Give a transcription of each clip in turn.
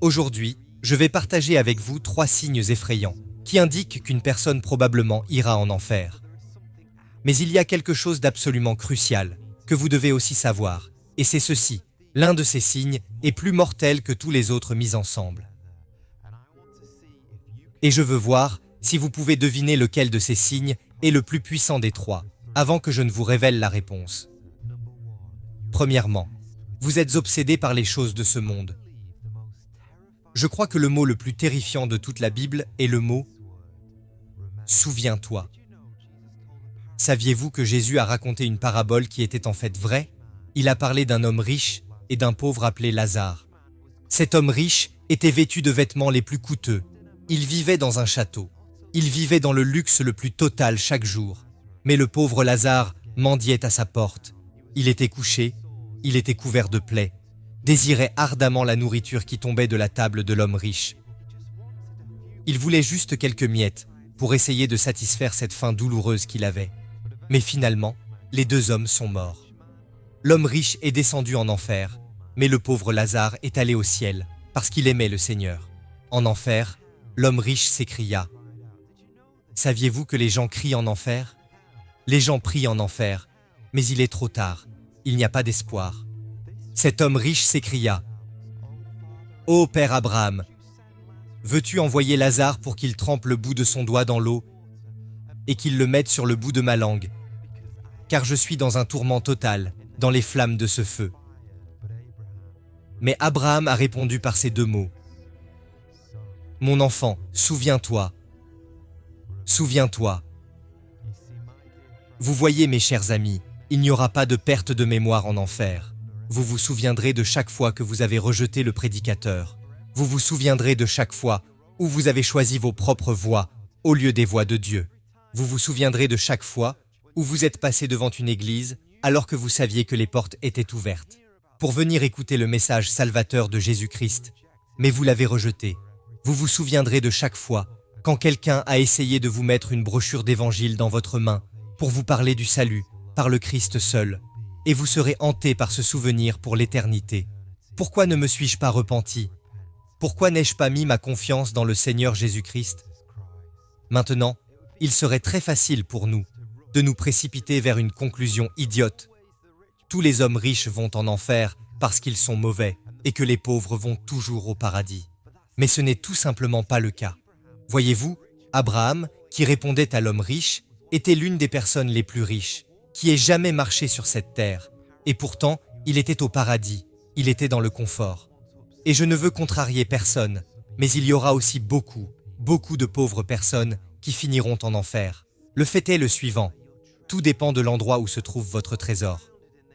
Aujourd'hui, je vais partager avec vous 3 signes effrayants qui indiquent qu'une personne probablement ira en enfer. Mais il y a quelque chose d'absolument crucial que vous devez aussi savoir, et c'est ceci. L'un de ces signes est plus mortel que tous les autres mis ensemble. Et je veux voir si vous pouvez deviner lequel de ces signes est le plus puissant des 3, avant que je ne vous révèle la réponse. Premièrement, vous êtes obsédé par les choses de ce monde. Je crois que le mot le plus terrifiant de toute la Bible est le mot « souviens-toi ». Saviez-vous que Jésus a raconté une parabole qui était en fait vraie? Il a parlé d'un homme riche et d'un pauvre appelé Lazare. Cet homme riche était vêtu de vêtements les plus coûteux. Il vivait dans un château. Il vivait dans le luxe le plus total chaque jour. Mais le pauvre Lazare mendiait à sa porte. Il était couché, il était couvert de plaies, désirait ardemment la nourriture qui tombait de la table de l'homme riche. Il voulait juste quelques miettes pour essayer de satisfaire cette faim douloureuse qu'il avait. Mais finalement, les 2 hommes sont morts. L'homme riche est descendu en enfer, mais le pauvre Lazare est allé au ciel parce qu'il aimait le Seigneur. En enfer, l'homme riche s'écria. Saviez-vous que les gens crient en enfer? Les gens prient en enfer, mais il est trop tard, il n'y a pas d'espoir. Cet homme riche s'écria. Ô Père Abraham, veux-tu envoyer Lazare pour qu'il trempe le bout de son doigt dans l'eau et qu'il le mette sur le bout de ma langue, car je suis dans un tourment total, dans les flammes de ce feu. Mais Abraham a répondu par ces 2 mots. Mon enfant, souviens-toi. Souviens-toi. Vous voyez, mes chers amis, il n'y aura pas de perte de mémoire en enfer. Vous vous souviendrez de chaque fois que vous avez rejeté le prédicateur. Vous vous souviendrez de chaque fois où vous avez choisi vos propres voies au lieu des voies de Dieu. Vous vous souviendrez de chaque fois où vous êtes passé devant une église alors que vous saviez que les portes étaient ouvertes pour venir écouter le message salvateur de Jésus-Christ, mais vous l'avez rejeté. Vous vous souviendrez de chaque fois quand quelqu'un a essayé de vous mettre une brochure d'évangile dans votre main pour vous parler du salut par le Christ seul, et vous serez hanté par ce souvenir pour l'éternité. Pourquoi ne me suis-je pas repenti? Pourquoi n'ai-je pas mis ma confiance dans le Seigneur Jésus-Christ? Maintenant, il serait très facile pour nous de nous précipiter vers une conclusion idiote. Tous les hommes riches vont en enfer parce qu'ils sont mauvais et que les pauvres vont toujours au paradis. Mais ce n'est tout simplement pas le cas. Voyez-vous, Abraham, qui répondait à l'homme riche, était l'une des personnes les plus riches qui ait jamais marché sur cette terre. Et pourtant, il était au paradis, il était dans le confort. Et je ne veux contrarier personne, mais il y aura aussi beaucoup de pauvres personnes qui finiront en enfer. Le fait est le suivant. Tout dépend de l'endroit où se trouve votre trésor.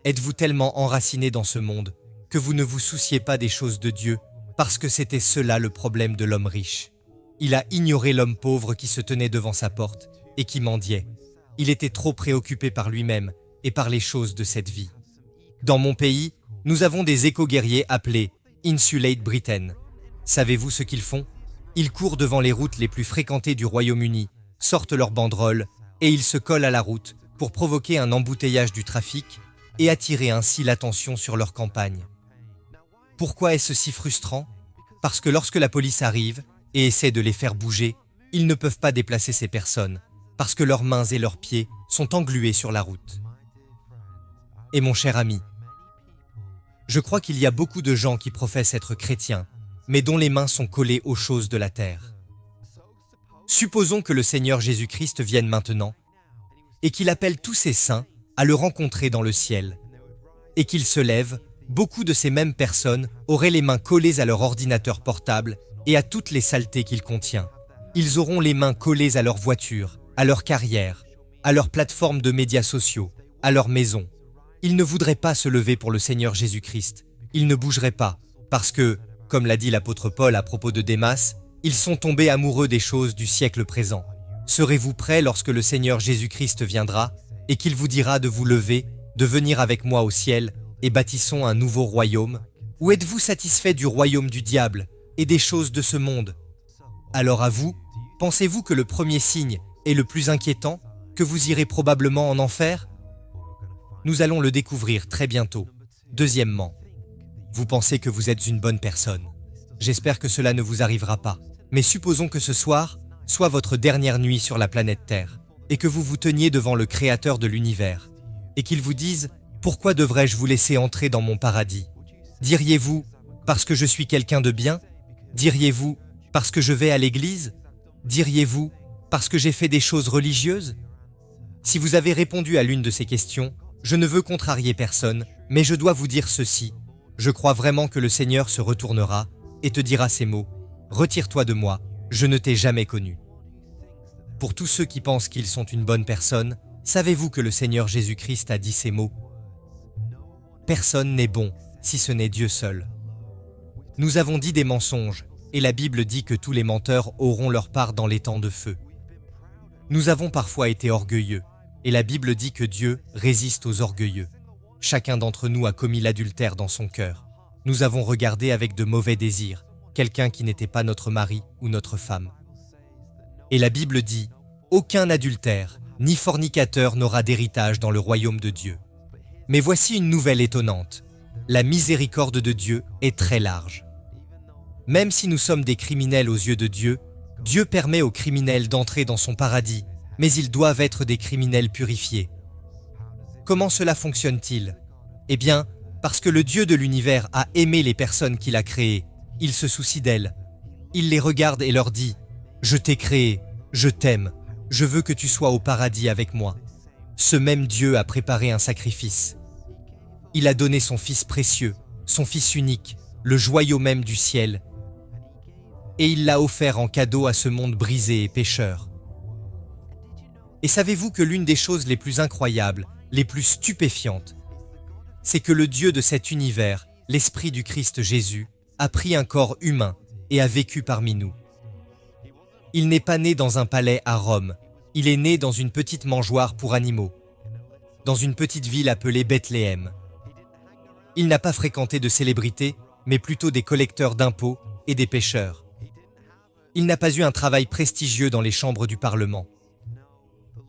Êtes-vous tellement enraciné dans ce monde que vous ne vous souciez pas des choses de Dieu parce que c'était cela le problème de l'homme riche? Il a ignoré l'homme pauvre qui se tenait devant sa porte et qui mendiait. Il était trop préoccupé par lui-même et par les choses de cette vie. Dans mon pays, nous avons des éco-guerriers appelés Insulate Britain. Savez-vous ce qu'ils font? Ils courent devant les routes les plus fréquentées du Royaume-Uni, sortent leurs banderoles et ils se collent à la route pour provoquer un embouteillage du trafic et attirer ainsi l'attention sur leur campagne. Pourquoi est-ce si frustrant? Parce que lorsque la police arrive et essaie de les faire bouger, ils ne peuvent pas déplacer ces personnes, parce que leurs mains et leurs pieds sont englués sur la route. Et mon cher ami, je crois qu'il y a beaucoup de gens qui professent être chrétiens, mais dont les mains sont collées aux choses de la terre. Supposons que le Seigneur Jésus-Christ vienne maintenant, et qu'il appelle tous ses saints à le rencontrer dans le ciel, et qu'il se lève, beaucoup de ces mêmes personnes auraient les mains collées à leur ordinateur portable et à toutes les saletés qu'il contient. Ils auront les mains collées à leur voiture, à leur carrière, à leur plateforme de médias sociaux, à leur maison. Ils ne voudraient pas se lever pour le Seigneur Jésus-Christ. Ils ne bougeraient pas, parce que, comme l'a dit l'apôtre Paul à propos de Démas, ils sont tombés amoureux des choses du siècle présent. Serez-vous prêts lorsque le Seigneur Jésus-Christ viendra et qu'il vous dira de vous lever, de venir avec moi au ciel et bâtissons un nouveau royaume? Ou êtes-vous satisfait du royaume du diable et des choses de ce monde? Alors à vous, pensez-vous que le premier signe est le plus inquiétant, que vous irez probablement en enfer? Nous allons le découvrir très bientôt. Deuxièmement, vous pensez que vous êtes une bonne personne. J'espère que cela ne vous arrivera pas. Mais supposons que ce soir soit votre dernière nuit sur la planète Terre, et que vous vous teniez devant le Créateur de l'univers, et qu'il vous dise « Pourquoi devrais-je vous laisser entrer dans mon paradis ?» Diriez-vous « Parce que je suis quelqu'un de bien ?» Diriez-vous « Parce que je vais à l'église ?» Diriez-vous « Parce que j'ai fait des choses religieuses ?» Si vous avez répondu à l'une de ces questions, je ne veux contrarier personne, mais je dois vous dire ceci. Je crois vraiment que le Seigneur se retournera et te dira ces mots. Retire-toi de moi, je ne t'ai jamais connu. Pour tous ceux qui pensent qu'ils sont une bonne personne, savez-vous que le Seigneur Jésus-Christ a dit ces mots? Personne n'est bon, si ce n'est Dieu seul. Nous avons dit des mensonges, et la Bible dit que tous les menteurs auront leur part dans les temps de feu. Nous avons parfois été orgueilleux, et la Bible dit que Dieu résiste aux orgueilleux. Chacun d'entre nous a commis l'adultère dans son cœur. Nous avons regardé avec de mauvais désirs quelqu'un qui n'était pas notre mari ou notre femme. Et la Bible dit « Aucun adultère, ni fornicateur n'aura d'héritage dans le royaume de Dieu. » Mais voici une nouvelle étonnante. La miséricorde de Dieu est très large. Même si nous sommes des criminels aux yeux de Dieu, Dieu permet aux criminels d'entrer dans son paradis, mais ils doivent être des criminels purifiés. Comment cela fonctionne-t-il? Eh bien, parce que le Dieu de l'univers a aimé les personnes qu'il a créées, il se soucie d'elles. Il les regarde et leur dit « Je t'ai créé, je t'aime, je veux que tu sois au paradis avec moi. » Ce même Dieu a préparé un sacrifice. Il a donné son Fils précieux, son Fils unique, le joyau même du ciel, et il l'a offert en cadeau à ce monde brisé et pécheur. Et savez-vous que l'une des choses les plus incroyables, les plus stupéfiantes, c'est que le Dieu de cet univers, l'Esprit du Christ Jésus, a pris un corps humain et a vécu parmi nous. Il n'est pas né dans un palais à Rome, il est né dans une petite mangeoire pour animaux, dans une petite ville appelée Bethléem. Il n'a pas fréquenté de célébrités, mais plutôt des collecteurs d'impôts et des pêcheurs. Il n'a pas eu un travail prestigieux dans les chambres du Parlement.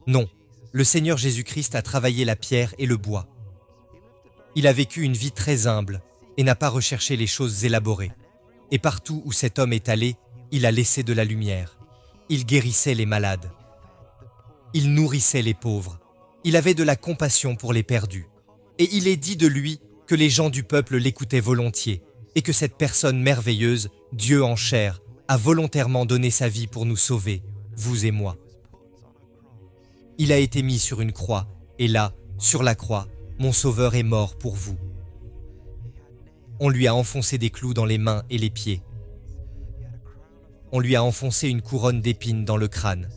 Non, le Seigneur Jésus-Christ a travaillé la pierre et le bois. Il a vécu une vie très humble et n'a pas recherché les choses élaborées. Et partout où cet homme est allé, il a laissé de la lumière. Il guérissait les malades. Il nourrissait les pauvres. Il avait de la compassion pour les perdus. Et il est dit de lui que les gens du peuple l'écoutaient volontiers et que cette personne merveilleuse, Dieu en chair, a volontairement donné sa vie pour nous sauver, vous et moi. Il a été mis sur une croix, et là, sur la croix, mon Sauveur est mort pour vous. On lui a enfoncé des clous dans les mains et les pieds. On lui a enfoncé une couronne d'épines dans le crâne.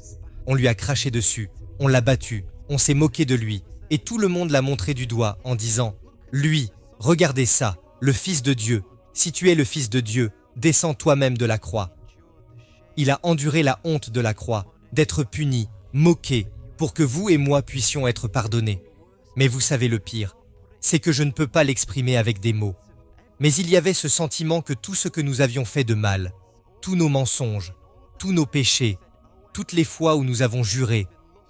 On lui a craché dessus, on l'a battu, on s'est moqué de lui, et tout le monde l'a montré du doigt en disant « Lui, regardez ça, le Fils de Dieu, si tu es le Fils de Dieu, descends toi-même de la croix. » Il a enduré la honte de la croix, d'être puni, moqué, pour que vous et moi puissions être pardonnés. Mais vous savez le pire, c'est que je ne peux pas l'exprimer avec des mots. Mais il y avait ce sentiment que tout ce que nous avions fait de mal, tous nos mensonges, tous nos péchés, toutes les fois où nous avons juré,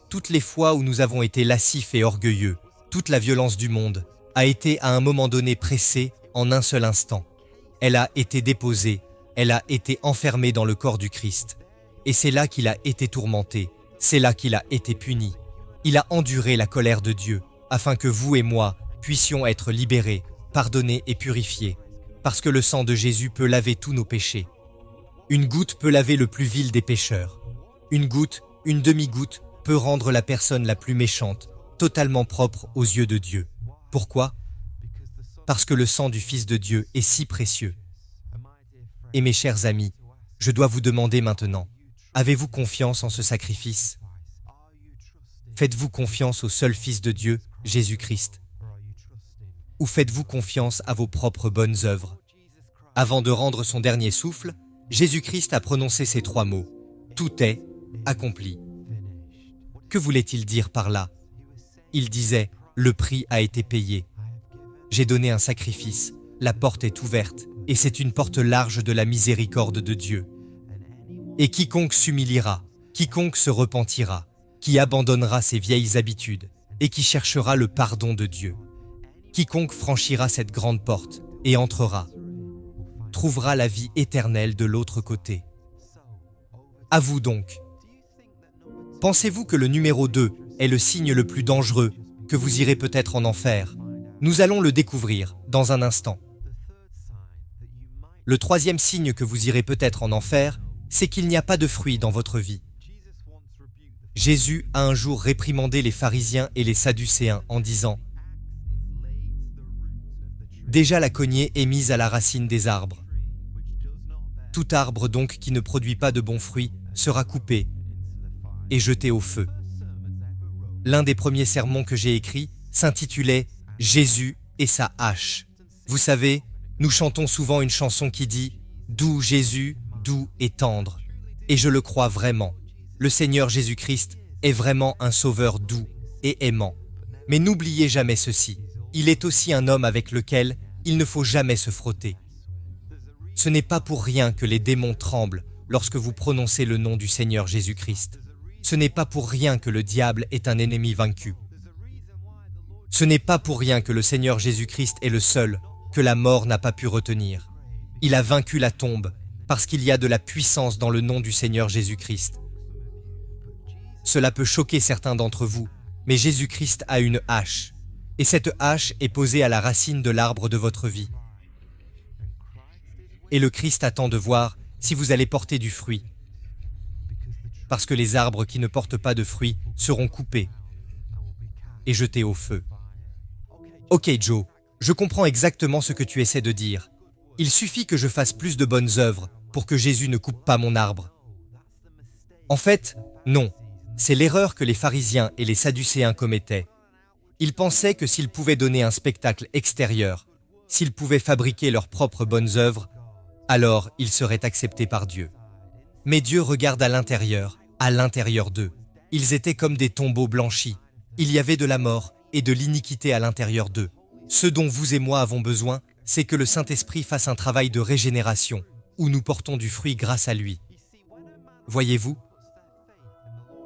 toutes les fois où nous avons été lascifs et orgueilleux, toute la violence du monde, a été à un moment donné pressée en un seul instant. Elle a été déposée, elle a été enfermée dans le corps du Christ. Et c'est là qu'il a été tourmenté, c'est là qu'il a été puni. Il a enduré la colère de Dieu, afin que vous et moi puissions être libérés, pardonnés et purifiés, parce que le sang de Jésus peut laver tous nos péchés. Une goutte peut laver le plus vil des pécheurs. Une goutte, une demi-goutte, peut rendre la personne la plus méchante, totalement propre aux yeux de Dieu. Pourquoi? Parce que le sang du Fils de Dieu est si précieux. Et mes chers amis, je dois vous demander maintenant, avez-vous confiance en ce sacrifice? Faites-vous confiance au seul Fils de Dieu, Jésus-Christ? Ou faites-vous confiance à vos propres bonnes œuvres? Avant de rendre son dernier souffle, Jésus-Christ a prononcé ces 3 mots. Tout est accompli. Que voulait-il dire par là? Il disait, le prix a été payé. J'ai donné un sacrifice, la porte est ouverte, et c'est une porte large de la miséricorde de Dieu. Et quiconque s'humiliera, quiconque se repentira, qui abandonnera ses vieilles habitudes, et qui cherchera le pardon de Dieu. Quiconque franchira cette grande porte, et entrera. trouvera la vie éternelle de l'autre côté. À vous donc. Pensez-vous que le numéro 2 est le signe le plus dangereux, que vous irez peut-être en enfer? Nous allons le découvrir dans un instant. Le troisième signe que vous irez peut-être en enfer, c'est qu'il n'y a pas de fruits dans votre vie. Jésus a un jour réprimandé les pharisiens et les sadducéens en disant « Déjà la cognée est mise à la racine des arbres. Tout arbre donc qui ne produit pas de bons fruits sera coupé et jeté au feu. » L'un des premiers sermons que j'ai écrits s'intitulait « Jésus et sa hache ». Vous savez, nous chantons souvent une chanson qui dit « Doux Jésus, doux et tendre ». Et je le crois vraiment. Le Seigneur Jésus-Christ est vraiment un sauveur doux et aimant. Mais n'oubliez jamais ceci, il est aussi un homme avec lequel il ne faut jamais se frotter. Ce n'est pas pour rien que les démons tremblent lorsque vous prononcez le nom du Seigneur Jésus-Christ. Ce n'est pas pour rien que le diable est un ennemi vaincu. Ce n'est pas pour rien que le Seigneur Jésus-Christ est le seul que la mort n'a pas pu retenir. Il a vaincu la tombe parce qu'il y a de la puissance dans le nom du Seigneur Jésus-Christ. Cela peut choquer certains d'entre vous, mais Jésus-Christ a une hache, et cette hache est posée à la racine de l'arbre de votre vie. Et le Christ attend de voir si vous allez porter du fruit, parce que les arbres qui ne portent pas de fruits seront coupés et jetés au feu. Ok Joe, je comprends exactement ce que tu essaies de dire. Il suffit que je fasse plus de bonnes œuvres pour que Jésus ne coupe pas mon arbre. En fait, non. C'est l'erreur que les pharisiens et les sadducéens commettaient. Ils pensaient que s'ils pouvaient donner un spectacle extérieur, s'ils pouvaient fabriquer leurs propres bonnes œuvres, alors ils seraient acceptés par Dieu. Mais Dieu regarde à l'intérieur d'eux. Ils étaient comme des tombeaux blanchis. Il y avait de la mort et de l'iniquité à l'intérieur d'eux. Ce dont vous et moi avons besoin, c'est que le Saint-Esprit fasse un travail de régénération, où nous portons du fruit grâce à lui. Voyez-vous ?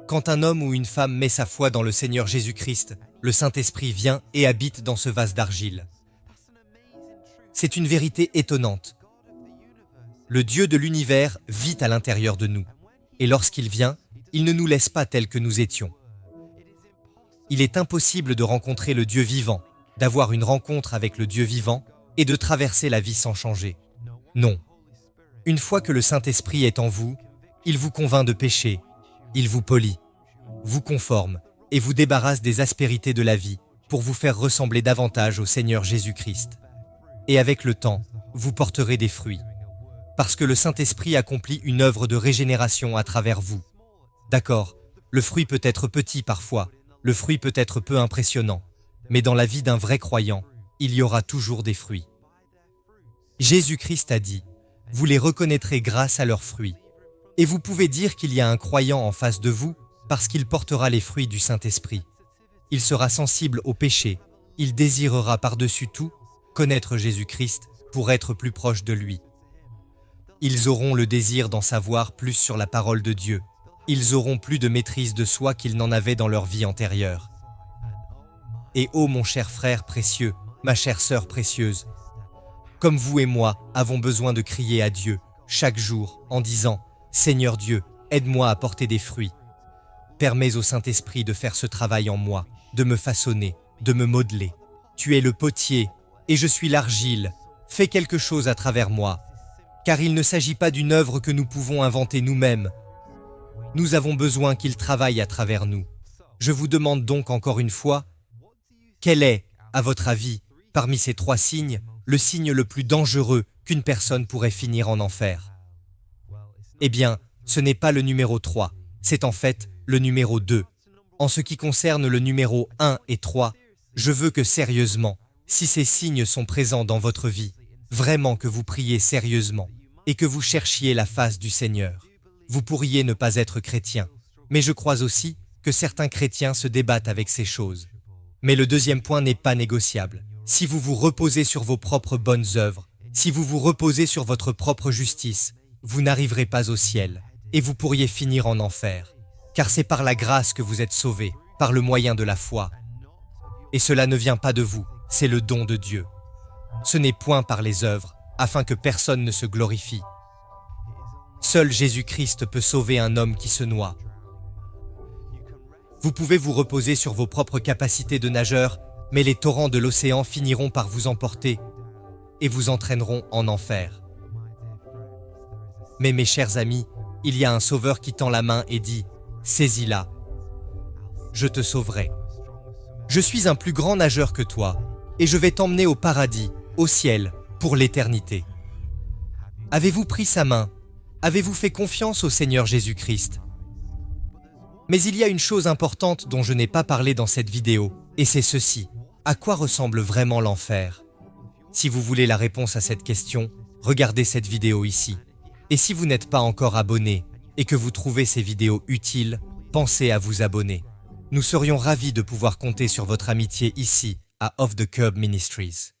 Quand un homme ou une femme met sa foi dans le Seigneur Jésus-Christ, le Saint-Esprit vient et habite dans ce vase d'argile. C'est une vérité étonnante. Le Dieu de l'univers vit à l'intérieur de nous. Et lorsqu'il vient, il ne nous laisse pas tels que nous étions. Il est impossible de rencontrer le Dieu vivant, d'avoir une rencontre avec le Dieu vivant et de traverser la vie sans changer. Non. Une fois que le Saint-Esprit est en vous, il vous convainc de péché, il vous polit, vous conforme et vous débarrasse des aspérités de la vie pour vous faire ressembler davantage au Seigneur Jésus-Christ. Et avec le temps, vous porterez des fruits. Parce que le Saint-Esprit accomplit une œuvre de régénération à travers vous. D'accord, le fruit peut être petit parfois, le fruit peut être peu impressionnant, mais dans la vie d'un vrai croyant, il y aura toujours des fruits. Jésus-Christ a dit, « Vous les reconnaîtrez grâce à leurs fruits ». Et vous pouvez dire qu'il y a un croyant en face de vous parce qu'il portera les fruits du Saint-Esprit. Il sera sensible au péché, il désirera par-dessus tout connaître Jésus-Christ pour être plus proche de lui. Ils auront le désir d'en savoir plus sur la parole de Dieu. Ils auront plus de maîtrise de soi qu'ils n'en avaient dans leur vie antérieure. Et ô mon cher frère précieux, ma chère sœur précieuse, comme vous et moi avons besoin de crier à Dieu chaque jour en disant « Seigneur Dieu, aide-moi à porter des fruits. Permets au Saint-Esprit de faire ce travail en moi, de me façonner, de me modeler. Tu es le potier et je suis l'argile. Fais quelque chose à travers moi. Car il ne s'agit pas d'une œuvre que nous pouvons inventer nous-mêmes. Nous avons besoin qu'il travaille à travers nous. Je vous demande donc encore une fois, quel est, à votre avis, parmi ces 3 signes, le signe le plus dangereux qu'une personne pourrait finir en enfer? Eh bien, ce n'est pas le numéro 3, c'est en fait le numéro 2. En ce qui concerne le numéro 1 et 3, je veux que sérieusement, si ces signes sont présents dans votre vie, vraiment que vous priez sérieusement et que vous cherchiez la face du Seigneur. Vous pourriez ne pas être chrétien, mais je crois aussi que certains chrétiens se débattent avec ces choses. Mais le deuxième point n'est pas négociable. Si vous vous reposez sur vos propres bonnes œuvres, si vous vous reposez sur votre propre justice, vous n'arriverez pas au ciel et vous pourriez finir en enfer. Car c'est par la grâce que vous êtes sauvés, par le moyen de la foi. Et cela ne vient pas de vous, c'est le don de Dieu. Ce n'est point par les œuvres, afin que personne ne se glorifie. Seul Jésus-Christ peut sauver un homme qui se noie. Vous pouvez vous reposer sur vos propres capacités de nageur, mais les torrents de l'océan finiront par vous emporter et vous entraîneront en enfer. Mais mes chers amis, il y a un sauveur qui tend la main et dit « Saisis-la, je te sauverai. Je suis un plus grand nageur que toi, et je vais t'emmener au paradis, au ciel, pour l'éternité. » Avez-vous pris sa main? Avez-vous fait confiance au Seigneur Jésus-Christ? Mais il y a une chose importante dont je n'ai pas parlé dans cette vidéo, et c'est ceci. À quoi ressemble vraiment l'enfer? Si vous voulez la réponse à cette question, regardez cette vidéo ici. Et si vous n'êtes pas encore abonné et que vous trouvez ces vidéos utiles, pensez à vous abonner. Nous serions ravis de pouvoir compter sur votre amitié ici, à Off the Curb Ministries.